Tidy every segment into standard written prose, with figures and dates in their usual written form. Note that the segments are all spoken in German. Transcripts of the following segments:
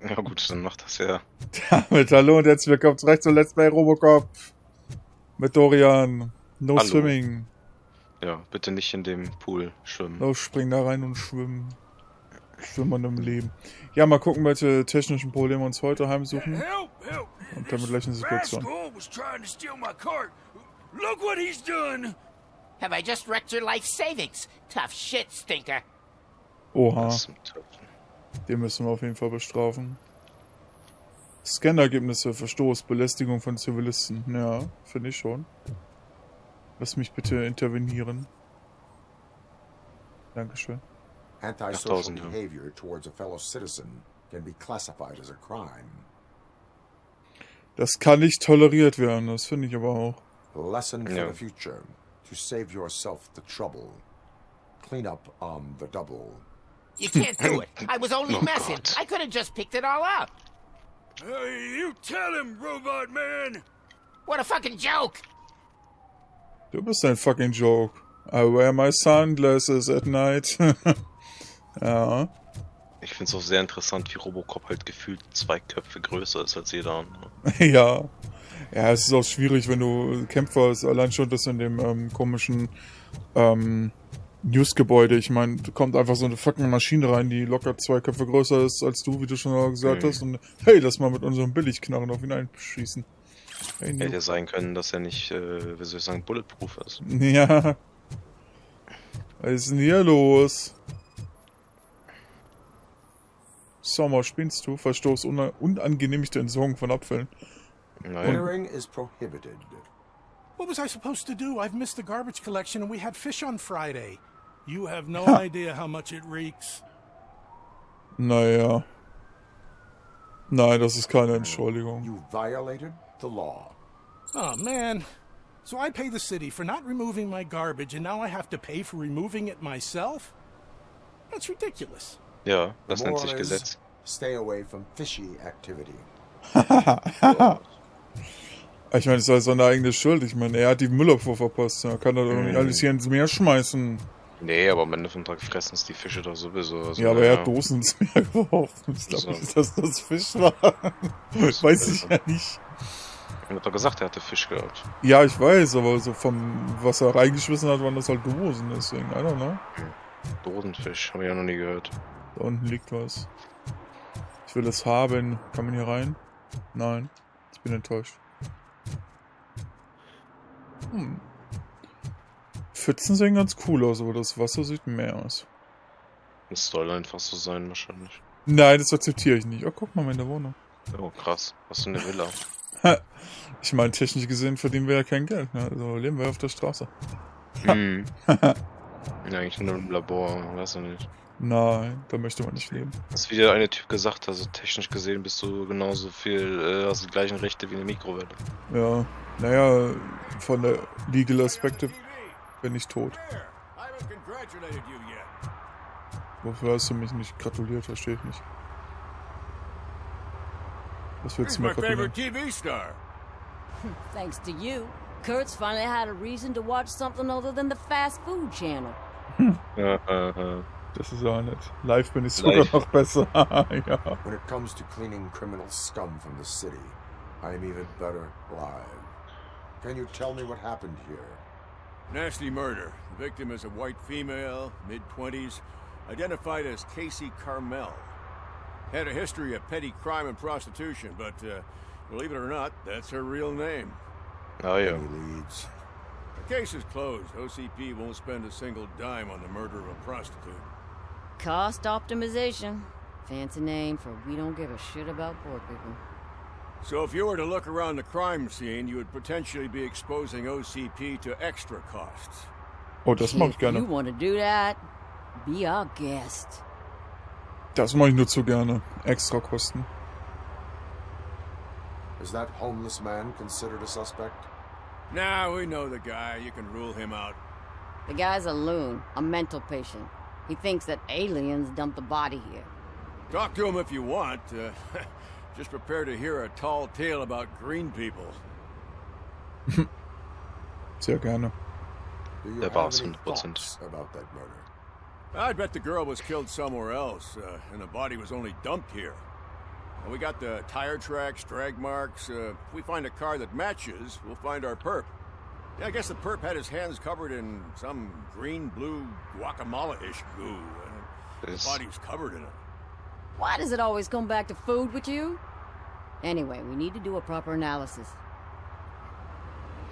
Ja gut, dann macht das ja. Damit hallo und herzlich willkommen zurück zu Let's Play RoboCop. Mit Dorian. No Hallo. Swimming. Ja, bitte nicht in dem Pool schwimmen. No spring da rein und schwimmen. Schwimmen im Leben. Ja, mal gucken, welche technischen Probleme uns heute heimsuchen. Und damit gleich eine Situation. Look what he's done! Have I just wrecked your life savings? Tough shit, stinker. Oha, Was zum Teufel. den müssen wir auf jeden Fall bestrafen. Scannergebnisse, Verstoß, Belästigung von Zivilisten. Ja, finde ich schon. Lass mich bitte intervenieren. Dankeschön. Antisocial behavior towards a fellow citizen can be classified as a crime. Das kann nicht toleriert werden, das finde ich aber auch. Lesson for the future. To save yourself the trouble. Clean up on the double. You can't do it. I was only messing. God. I could have just picked it all up. You tell him, Robot Man! What a fucking joke! Du bist ein fucking Joke. I wear my sunglasses at night. Ja. Ich finde es auch sehr interessant, wie RoboCop halt gefühlt 2 Köpfe größer ist als jeder andere. Ja. Ja, es ist auch schwierig, wenn du Kämpfer hast. Allein schon das in dem komischen Newsgebäude. Ich meine, da kommt einfach so eine fucking Maschine rein, die locker 2 Köpfe größer ist als du, wie du schon gesagt hast. Und hey, lass mal mit unserem Billigknarren auf ihn einschießen. Hey, Hätte ja sein können, dass er nicht, wie soll ich sagen, bulletproof ist. Ja. Was ist denn hier los? Sommer, spinnst du? Verstoß unangenehmigte Entsorgung von Abfällen. Naja. Littering is prohibited. What was I supposed to do? I've missed the garbage collection and we had fish on Friday. You have no idea how much it reeks. Naja. Nein, das ist keine Entschuldigung. You violated the law. Oh, man. So I pay the city for not removing my garbage and now I have to pay for removing it myself? That's ridiculous. Ja, das nennt sich Moral is, Gesetz. Stay away from fishy activity. Ich meine, es ist seine eigene Schuld. Ich meine, er hat die Müllabfuhr verpasst. Er kann doch irgendwie alles hier ins Meer schmeißen. Nee, aber am Ende vom Tag fressen es die Fische doch sowieso. Also, Ja, aber er hat Dosen ins Meer geworfen. Ich glaube nicht, dass das Fisch war. Weiß ich ja nicht. Er hat doch gesagt, er hatte Fisch gehabt. Ja, ich weiß, aber so vom, was er reingeschmissen hat, waren das halt Dosen. Deswegen, I don't know. Dosenfisch, habe ich ja noch nie gehört. Da unten liegt was. Ich will es haben. Kann man hier rein? Nein. Ich bin enttäuscht. Pfützen sehen ganz cool aus, aber das Wasser sieht mehr aus. Das soll einfach so sein, wahrscheinlich. Nein, das akzeptiere ich nicht. Oh, guck mal, meine Wohnung. Oh, krass. Was für eine Villa. Ich meine, technisch gesehen verdienen wir ja kein Geld. Ne? Also leben wir auf der Straße. Hm. Ja, eigentlich nur im Labor, weiß ich nicht. Nein, da möchte man nicht leben. Das wie der eine Typ gesagt hat, also technisch gesehen bist du genauso viel, hast die gleichen Rechte wie eine Mikrowelle. Ja, naja, von der Legal Aspekte bin ich tot. Wofür hast du mich nicht gratuliert? Verstehe ich nicht. Was willst du mir gratulieren? TV star. Thanks to you, Kurt's finally had a reason to watch something other than the fast food channel. Ja, Das ist ja nett. Live bin ich sogar Live. noch besser. Ja. When it comes to cleaning criminal scum from the city, I am even better live. Can you tell me what happened here? Nasty murder. The victim is a white female, mid-20s, identified as Casey Carmel. Had a history of petty crime and prostitution, but believe it or not, that's her real name. Ah ja. Any leads? The case is closed. OCP won't spend a single dime on the murder of a prostitute. Cost optimization. Fancy name for we don't give a shit about poor people. So if you were to look around the crime scene, you would potentially be exposing OCP to extra costs. Oh, das mache ich If you gerne. want to do that, be our guest. Das mache ich nur zu gerne. Extra Kosten. Is that homeless man considered a suspect? Nah, we know the guy. You can rule him out. The guy's a loon, a mental patient. He thinks that aliens dumped the body here. Talk to him if you want. Just prepare to hear a tall tale about green people. Sehr gerne. Do you Der have war's, any 100%. thoughts about that murder? I bet the girl was killed somewhere else, and the body was only dumped here. And we got the tire tracks, drag marks. If we find a car that matches, we'll find our perp. Yeah, I guess the perp had his hands covered in some green-blue guacamole-ish goo. The body's covered in it. Why does it always come back to food with you? Anyway, we need to do a proper analysis.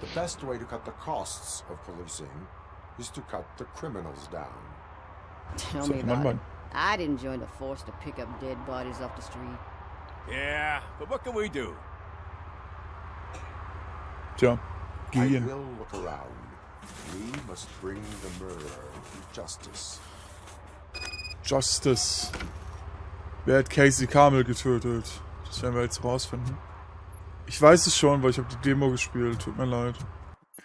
The best way to cut the costs of policing is to cut the criminals down. Tell me about it. I didn't join the force to pick up dead bodies off the street. Yeah, but what can we do? Tja, I gehen. will look around. We must bring the murderer to justice. Justice. Wer hat Casey Carmel getötet? Das werden wir jetzt rausfinden. Ich weiß es schon, weil ich habe die Demo gespielt. Tut mir leid.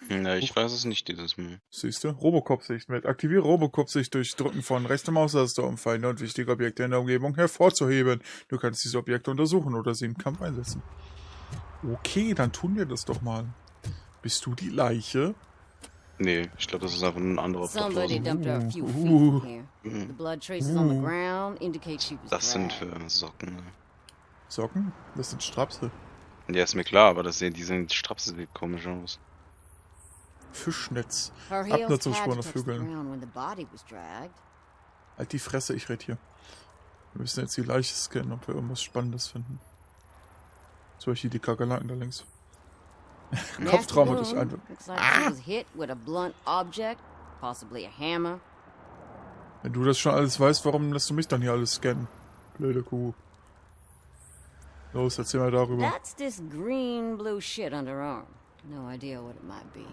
Ja, ich weiß es nicht dieses Mal. Siehst du? Robocop-Sicht mit. Aktiviere Robocop-Sicht durch Drücken von rechter Maustaste, um feinde und wichtige Objekte in der Umgebung hervorzuheben. Du kannst diese Objekte untersuchen oder sie im Kampf einsetzen. Okay, dann tun wir das doch mal. Bist du die Leiche? Nee, ich glaube, das ist einfach ein anderer Somebody Plot. dumped her a few feet from here. The blood traces on the ground indicate she was Das sind dragged. für Socken. Ne? Socken? Das sind Strapse. Ja, ist mir klar, aber die sehen Strapse sieht komisch aus. Fischnetz. Her heels had to Abnutzungsspuren auf touch the Vögeln. ground when the body was dragged. Halt die Fresse, ich red hier. Wir müssen jetzt die Leiche scannen, ob wir irgendwas Spannendes finden. Zum Beispiel die Kakerlaken da links. Kopftrauma durch einfach. Looks like she was hit with a blunt object, possibly a hammer. Wenn du das schon alles weißt, warum lässt du mich dann hier alles scannen? Blöde Kuh. Los, erzähl mal darüber. That's this green blue shit on her arm. No idea what it might be,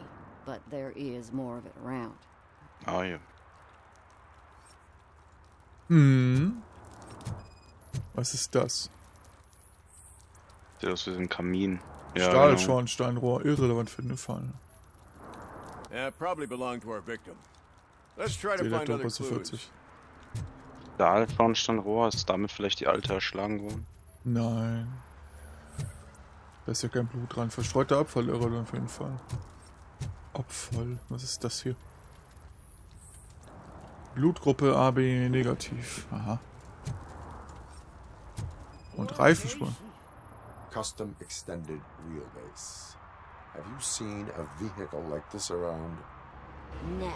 but there is more of it around. Ah ja. Hm. Was ist das? Sieht aus wie ein Kamin. Ja, Stahlschornsteinrohr, irrelevant für den Fall. Yeah, probably belonged to our victim. Let's try to Der find other Doppel zu clues. 40. Stahlschornsteinrohr, ist damit vielleicht die alte erschlagen worden? Nein. Da ist ja kein Blut dran. Verstreuter Abfall, irrelevant auf jeden Fall. Abfall, was ist das hier? Blutgruppe AB negativ. Aha. Und Reifenspuren. Custom extended wheelbase. Have you seen a vehicle like this around? Nah.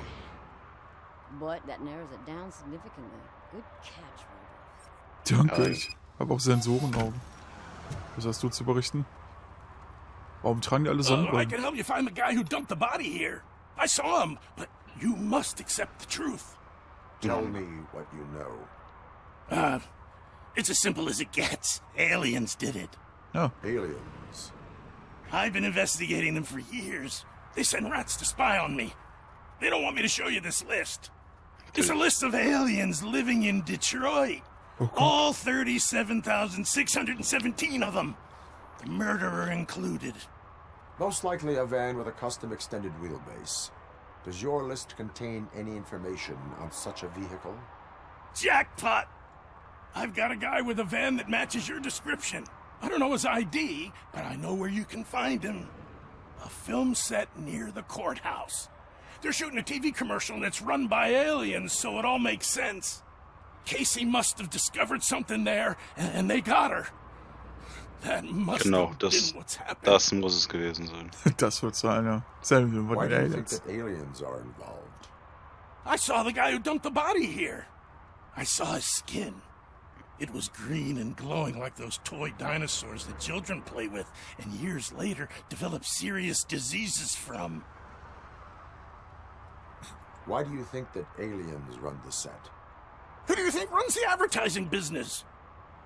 But that narrows it down significantly. Good catch, Robo. Danke, ich habe auch Sensorenaugen. Was hast du zu berichten? Warum tragen die alle I Sonnenbrillen? can help you find the guy who dumped the body here. I saw him, but you must accept the truth. Tell me what you know. It's as simple as it gets. Aliens did it. Ja, Aliens. I've been investigating them for years. They send rats to spy on me. They don't want me to show you this list. It's a list of aliens living in Detroit. okay. All 37,617 of them. The murderer included. Most likely a van with a custom extended wheelbase. Does your list contain any information on such a vehicle? Jackpot! I've got a guy with a van that matches your description. I don't know his ID, but I know where you can find him. A film set near the courthouse. They're shooting a TV commercial and it's run by aliens, so it all makes sense. Casey must have discovered something there, and they got her. That must Genau, have das, been what's happened. das muss es gewesen sein. Das wird sein, ja. Selben Why von do den you think Aliens. that aliens are involved? I saw the guy who dumped the body here. I saw his skin. It was green and glowing like those toy dinosaurs that children play with, and years later develop serious diseases from. Why do you think that aliens run the set? Who do you think runs the advertising business?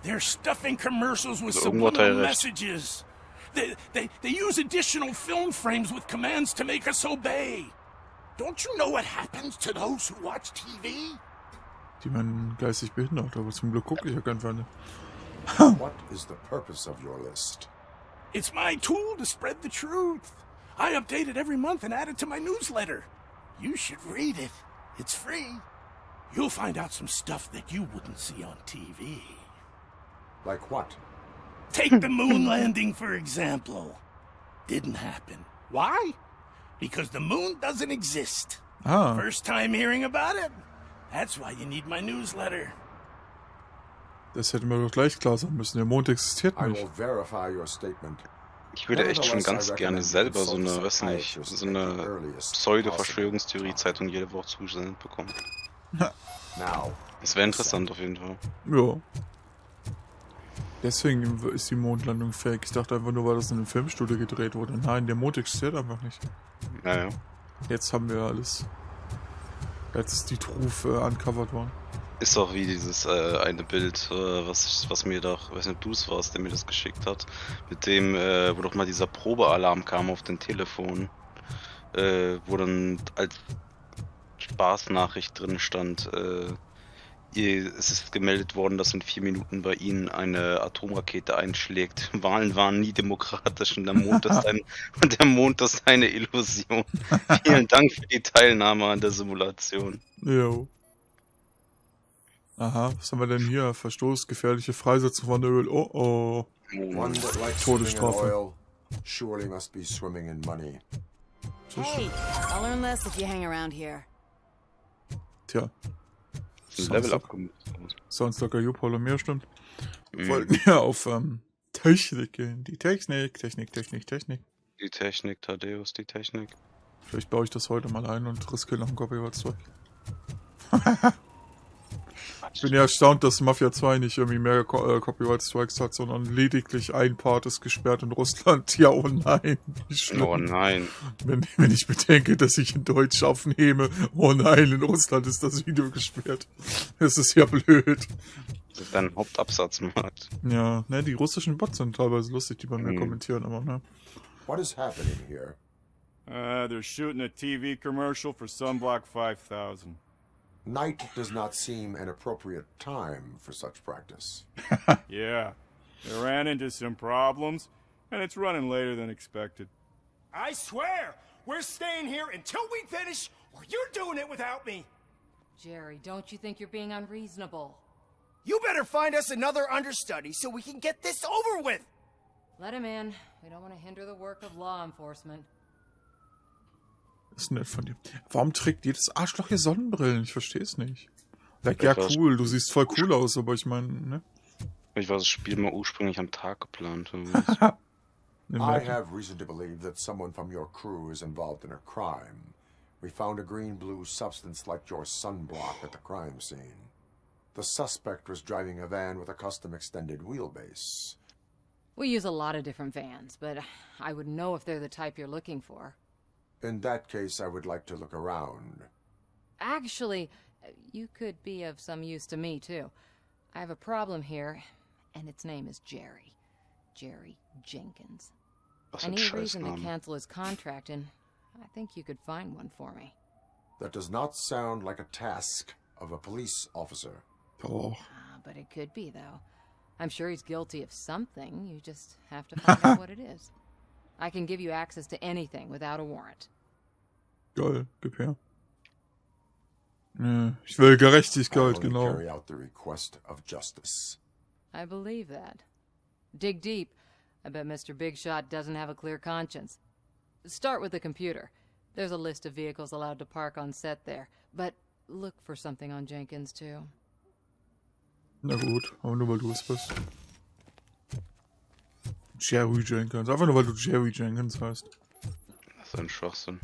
They're stuffing commercials with So, what subliminal I- messages. They use additional film frames with commands to make us obey. Don't you know what happens to those who watch TV? Die waren geistig behindert, aber zum Glück gucke ich ja kein Fernsehen. What is the purpose of your list? It's my tool to spread the truth. I update it every month and add it to my newsletter. You should read it. It's free. You'll find out some stuff that you wouldn't see on TV. Like what? Take the moon landing, for example. Didn't happen. Why? Because the moon doesn't exist. Ah, First time hearing about it? That's why you need my newsletter. Das hätte mir doch gleich klar sein müssen. Der Mond existiert I nicht. will verify your statement. Ich würde echt schon ganz gerne selber so eine, weiß nicht, so eine Pseudo-Verschwörungstheorie-Zeitung jede Woche zugesendet bekommen. Now, Das wäre interessant auf jeden Fall. Ja. Deswegen ist die Mondlandung fake. Ich dachte einfach nur, weil das in einem Filmstudio gedreht wurde. Nein, der Mond existiert einfach nicht. Naja. Jetzt haben wir alles. Jetzt ist die Trufe uncovered worden. Ist auch wie dieses eine Bild, was mir doch, weiß nicht, ob du es warst, der mir das geschickt hat, mit dem, wo doch mal dieser Probealarm kam auf dem Telefon, wo dann als Spaßnachricht drin stand, es ist gemeldet worden, dass in 4 Minuten bei Ihnen eine Atomrakete einschlägt. Wahlen waren nie demokratisch und der Mond ist eine Illusion. Vielen Dank für die Teilnahme an der Simulation. Jo. Aha, was haben wir denn hier? Verstoß, gefährliche Freisetzung von Öl. Oh oh. one that likes swimming in Todesstrafe. oil surely must be swimming in money. Hey, I'll learn less if you hang around here. Tja. Ein Level abgemacht. Sounds like a U-Pol mehr stimmt. Wir wollten ja auf Technik gehen. Die Technik. Die Technik, Thaddeus, die Technik. Vielleicht baue ich das heute mal ein und riskiere noch ein Copyright-Strike. Ich bin ja erstaunt, dass Mafia 2 nicht irgendwie mehr Copyright-Strikes hat, sondern lediglich ein Part ist gesperrt in Russland. Ja, oh nein. Wie schlimm. Oh nein. Wenn ich bedenke, dass ich in Deutsch aufnehme, oh nein, in Russland ist das Video gesperrt. Das ist ja blöd. Das ist dein Hauptabsatzmarkt. Ja, ne, die russischen Bots sind teilweise lustig, die bei mir kommentieren, aber ne. What is happening here? They're shooting a TV commercial for Sunblock 5000. Night does not seem an appropriate time for such practice. Yeah, they ran into some problems, and it's running later than expected. I swear, we're staying here until we finish, or you're doing it without me. Jerry, don't you think you're being unreasonable? You better find us another understudy so we can get this over with. Let him in. We don't want to hinder the work of law enforcement. Das ist nett von dir. Warum trägt jedes Arschloch hier Sonnenbrillen? Ich verstehe es nicht. Like, ja, cool, du siehst voll cool aus, aber ich meine, ne? Ich war das Spiel mal ursprünglich am Tag geplant. I have reason to believe that someone from your crew is involved in a crime. We found a green-blue substance like your sunblock at the crime scene. The suspect was driving a van with a custom extended wheelbase. We use a lot of different vans, but I wouldn't know if they're the type you're looking for. In that case, I would like to look around. Actually, you could be of some use to me, too. I have a problem here, and its name is Jerry. Jerry Jenkins. I need a reason to cancel his contract, and I think you could find one for me. That does not sound like a task of a police officer. Oh. But it could be, though. I'm sure he's guilty of something. You just have to find out what it is. I can give you access to anything without a warrant. Geil, gib her. Nee, ich will Gerechtigkeit, genau. Carry out the request of justice. I believe that. Dig deep. I bet Mr. Big Shot doesn't have a clear conscience. Start with the computer. There's a list of vehicles allowed to park on set there. But look for something on Jenkins, too. Na gut, aber nur weil du es bist. Jerry Jenkins. Einfach nur weil du Jerry Jenkins heißt. Das ist ein Schwachsinn.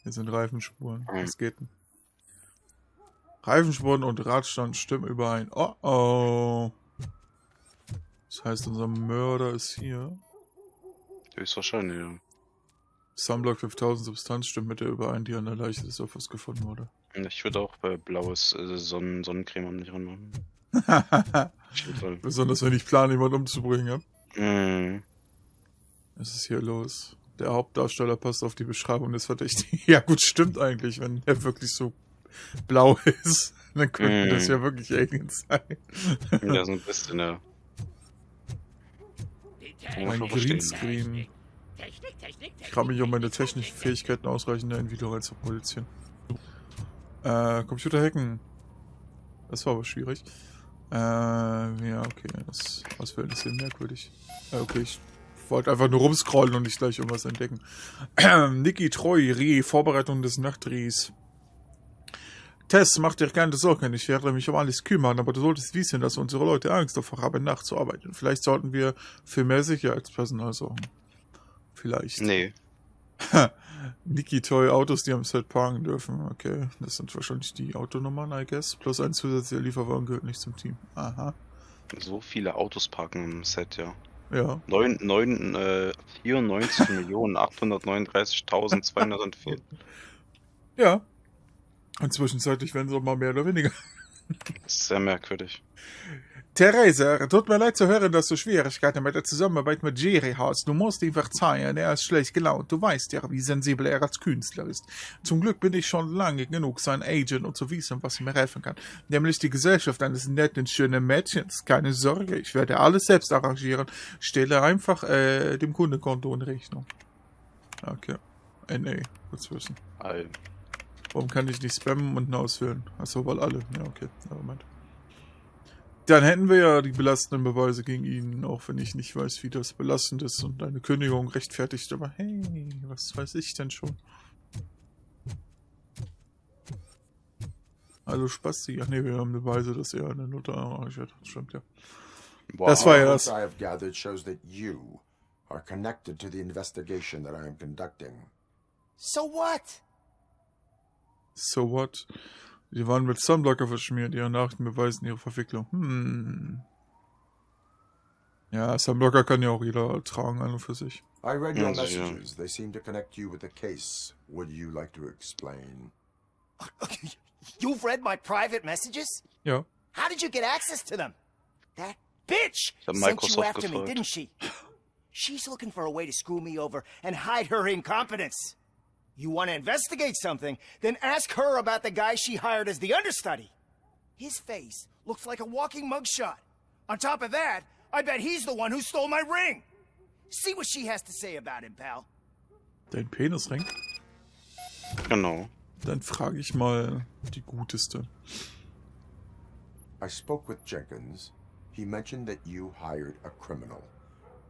Hier sind Reifenspuren. Was geht denn? Reifenspuren und Radstand stimmen überein. Oh oh. Das heißt, unser Mörder ist hier. Höchstwahrscheinlich, ja. Sunblock 5000 Substanz stimmt mit der überein, die an der Leiche des Opfers gefunden wurde. Ich würde auch bei blaues Sonnencreme an mich ranmachen. Besonders wenn ich plane, jemanden umzubringen, ja? Mhm. Was ist hier los? Der Hauptdarsteller passt auf die Beschreibung des Verdächtigen. Ja gut, stimmt eigentlich, wenn er wirklich so blau ist. Dann könnten das ja wirklich Aliens sein. Ja, so ein bisschen, ja. Mein Greenscreen. Ich habe mich um meine technischen Fähigkeiten ausreichend ein Video rein zu produzieren. Computer hacken. Das war aber schwierig. Ja, okay. Was wäre das hier merkwürdig? Okay, ich wollte einfach nur rumscrollen und nicht gleich irgendwas entdecken. Niki Treu, Reh, Vorbereitung des Nachtdrehs. Tess, mach dir keine Sorgen, ich werde mich um alles kümmern, aber du solltest wissen, dass unsere Leute Angst davor haben, nachzuarbeiten. Vielleicht sollten wir für mehr Sicherheitspersonal sorgen. Vielleicht. Nee. Niki, tolle Autos, die am Set parken dürfen. Okay, das sind wahrscheinlich die Autonummern, I guess. Plus ein zusätzlicher Lieferwagen gehört nicht zum Team. Aha. So viele Autos parken im Set, ja. Ja. 94.839.204. Ja. Und zwischenzeitlich werden sie auch mal mehr oder weniger. Das ist sehr merkwürdig. Theresa, tut mir leid zu hören, dass du Schwierigkeiten mit der Zusammenarbeit mit Jerry hast. Du musst ihm verzeihen, er ist schlecht gelaunt. Du weißt ja, wie sensibel er als Künstler ist. Zum Glück bin ich schon lange genug sein Agent, um zu wissen, was mir helfen kann. Nämlich die Gesellschaft eines netten, schönen Mädchens. Keine Sorge, ich werde alles selbst arrangieren. Stelle einfach dem Kundenkonto in Rechnung. Okay. Nee, kurz wissen. Warum kann ich nicht spammen und auswählen? Achso, weil alle. Ja, okay. Moment. Dann hätten wir ja die belastenden Beweise gegen ihn, auch wenn ich nicht weiß, wie das belastend ist und eine Kündigung rechtfertigt. Aber hey, was weiß ich denn schon? Also Spasti. Ach nee, wir haben Beweise, dass er eine Note arrangiert hat. Stimmt, ja. Wow. Das war ja das. I have gathered shows that you are connected to the investigation that I am conducting. So what? So what? Sie waren mit Sunblocker verschmiert, ihre Nachrichten beweisen ihre Verwicklung. Ja, Sunblocker kann ja auch jeder tragen, an und für sich. I read your messages. They seem to connect you with the case. Would you like to explain? You've read my private messages? Ja. How did you get access to them? That bitch sent you after me, didn't she? She's looking for a way to screw me over and hide her incompetence. You want to investigate something, then ask her about the guy she hired as the understudy. His face looks like a walking mugshot. On top of that, I bet he's the one who stole my ring. See what she has to say about him, pal. Dein Penisring? Genau. Dann frage ich mal die Guteste. I spoke with Jenkins. He mentioned that you hired a criminal.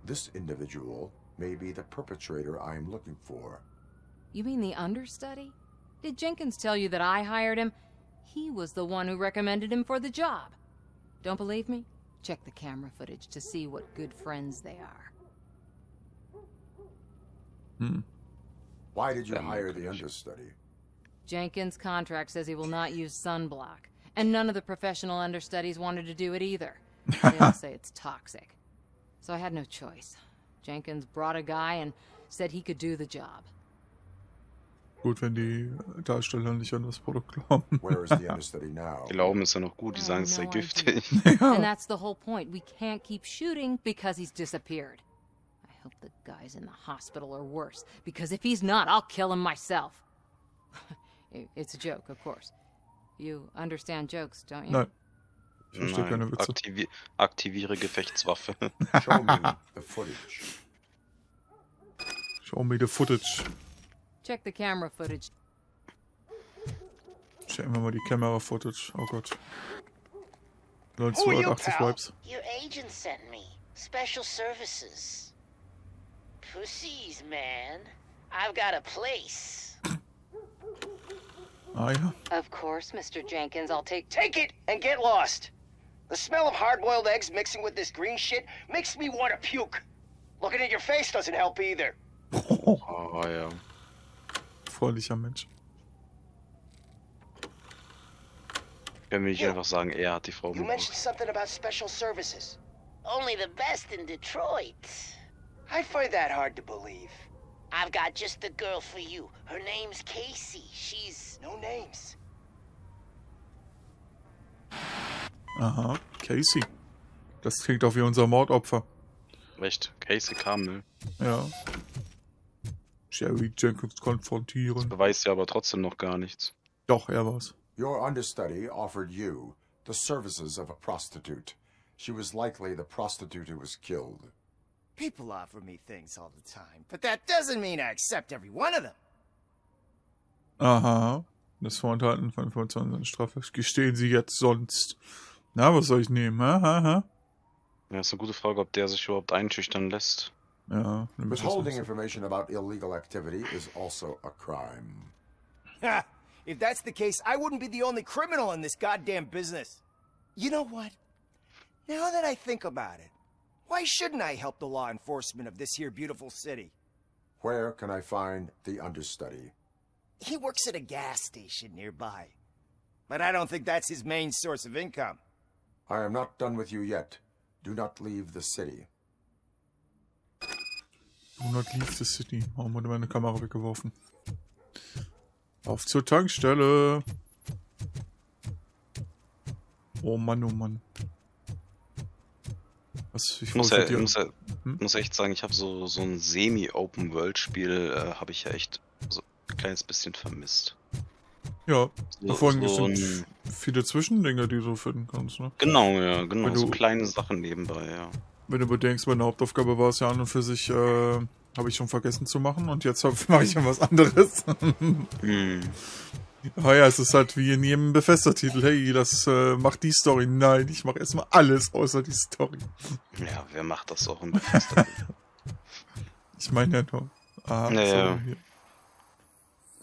This individual may be the perpetrator I am looking for. You mean the understudy? Did Jenkins tell you that I hired him? He was the one who recommended him for the job. Don't believe me? Check the camera footage to see what good friends they are. Why did you hire the understudy? Jenkins' contract says he will not use sunblock, and none of the professional understudies wanted to do it either. They all say it's toxic. So I had no choice. Jenkins brought a guy and said he could do the job. Gut, wenn die Darsteller nicht an das Produkt glauben. Where is the understudy now? Glauben ist ja noch gut, die sagen, es sei giftig. And that's the whole point. We can't keep shooting because he's disappeared. I hope the guy's in the hospital or worse, because if he's not, I'll kill him myself. It's a joke, of course. You understand jokes, don't you? Nein. Ich verstehe keine Witze. Aktiviere Gefechtswaffe. Show me the footage. Show me the footage. Check the camera footage. Checken wir mal die Kamera-Footage. Oh Gott. 1980 Vibes. Your agent sent me. Special services. Pussies, man. I've got a place. Ah ja. Of course, Mr. Jenkins. I'll take it and get lost. The smell of hard-boiled eggs mixing with this green shit makes me want to puke. Looking at your face doesn't help either. Oh ja. Freundlicher Mensch. Können wir nicht einfach sagen, er hat die Frau You mentioned something about special services. Only the best in Detroit. I find that hard to believe. I've got just the girl for you. Her name's Casey. She's... No names. Aha, Casey. Das klingt auch wie unser Mordopfer. Echt? Casey Carmel. Ja. Jerry Jenkins konfrontieren. Das beweist ja aber trotzdem noch gar nichts. Doch, er war's. Your understudy offered you the services of a prostitute. She was likely the prostitute who was killed. People offer me things all the time, but that doesn't mean I accept every one of them. Aha. Das Vorenthalten von Informationen an Strafe. Gestehen Sie jetzt sonst. Na, was soll ich nehmen? Aha. Ja, ist eine gute Frage, ob der sich überhaupt einschüchtern lässt. Ja. Withholding information about illegal activity is also a crime. Ha! If that's the case, I wouldn't be the only criminal in this goddamn business. You know what? Now that I think about it, why shouldn't I help the law enforcement of this here beautiful city? Where can I find the understudy? He works at a gas station nearby. But I don't think that's his main source of income. I am not done with you yet. Do not leave the city. Do not leave the city. Warum wurde meine Kamera weggeworfen? Auf zur Tankstelle. Oh Mann, oh Mann. Ich muss echt sagen, ich habe so ein Semi-Open-World-Spiel, habe ich ja echt so ein kleines bisschen vermisst. Ja, so, vor allem so sind viele Zwischendinge, die du finden kannst, ne? Genau, ja, genau, so kleine Sachen nebenbei, ja. Wenn du bedenkst, meine Hauptaufgabe war es ja an und für sich, habe ich schon vergessen zu machen und jetzt mache ich ja was anderes. Ah ja, es ist halt wie in jedem Bethesda-Titel, hey, das macht die Story. Nein, ich mache erstmal alles außer die Story. Ja, wer macht das auch in Bethesda? Ich meine ja nur. Naja. So,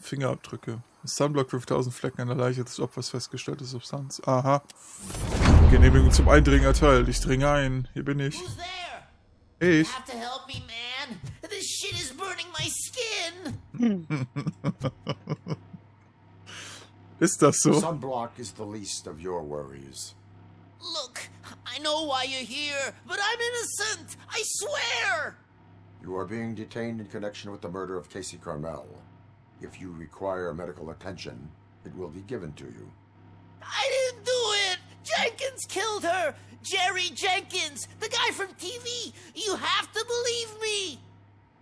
Fingerabdrücke. Sunblock 5000 Flecken an der Leiche des Opfers festgestellte Substanz. Aha. Genehmigung zum Eindringen erteilt. Ich dringe ein. Hier bin ich. Ich. You have to help me, man. This shit is burning my skin. Ist das so? Sunblock is the least of your worries. Look, I know why you're here, but I'm innocent. I swear. You are being detained in connection with the murder of Casey Carmel. If you require medical attention, it will be given to you. I didn't do it. Jenkins killed her. Jerry Jenkins, the guy from TV. You have to believe me.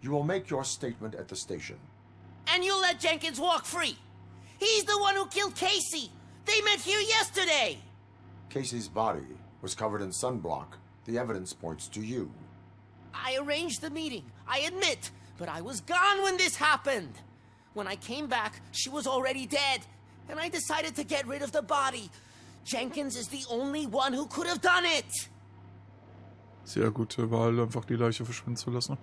You will make your statement at the station. And you'll let Jenkins walk free. He's the one who killed Casey. They met here yesterday. Casey's body was covered in sunblock. The evidence points to you. I arranged the meeting, I admit, but I was gone when this happened. When I came back, she was already dead, and I decided to get rid of the body. Jenkins is the only one who could have done it. Sehr gute Wahl, einfach die Leiche verschwinden zu lassen.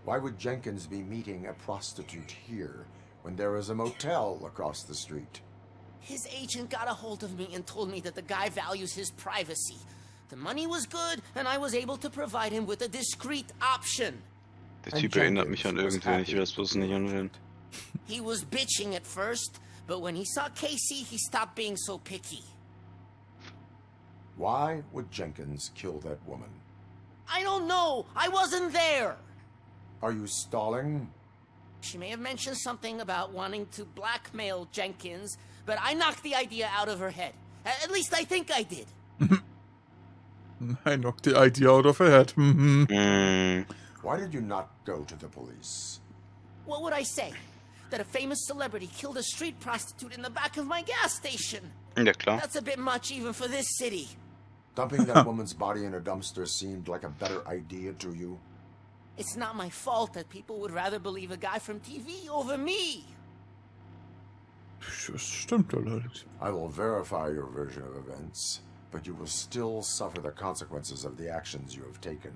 Why would Jenkins be meeting a prostitute here when there is a motel across the street? His agent got a hold of me and told me that the guy values his privacy. The money was good, and I was able to provide him with a discreet option. Der Typ erinnert mich an irgendwen, ich weiß bloß nicht an wen. He was bitching at first, but when he saw Casey, he stopped being so picky. Why would Jenkins kill that woman? I don't know. I wasn't there. Are you stalling? She may have mentioned something about wanting to blackmail Jenkins, but I knocked the idea out of her head. At least I think I did. I knocked the idea out of her head. Why did you not go to the police? What would I say? That a famous celebrity killed a street prostitute in the back of my gas station? Ja, klar. That's a bit much even for this city. Dumping that woman's body in a dumpster seemed like a better idea to you? It's not my fault that people would rather believe a guy from TV over me. Das stimmt allerdings. I will verify your version of events, but you will still suffer the consequences of the actions you have taken.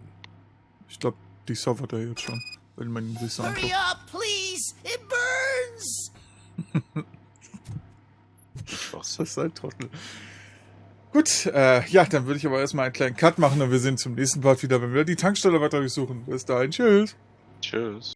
Ich glaube, die suffert er jetzt schon, wenn man sich so anguckt. Hurry up, please! It burns! Das ist ein Trottel. Gut, ja, dann würde ich aber erstmal einen kleinen Cut machen und wir sehen zum nächsten Part wieder, wenn wir die Tankstelle weiter durchsuchen. Bis dahin, tschüss. Tschüss.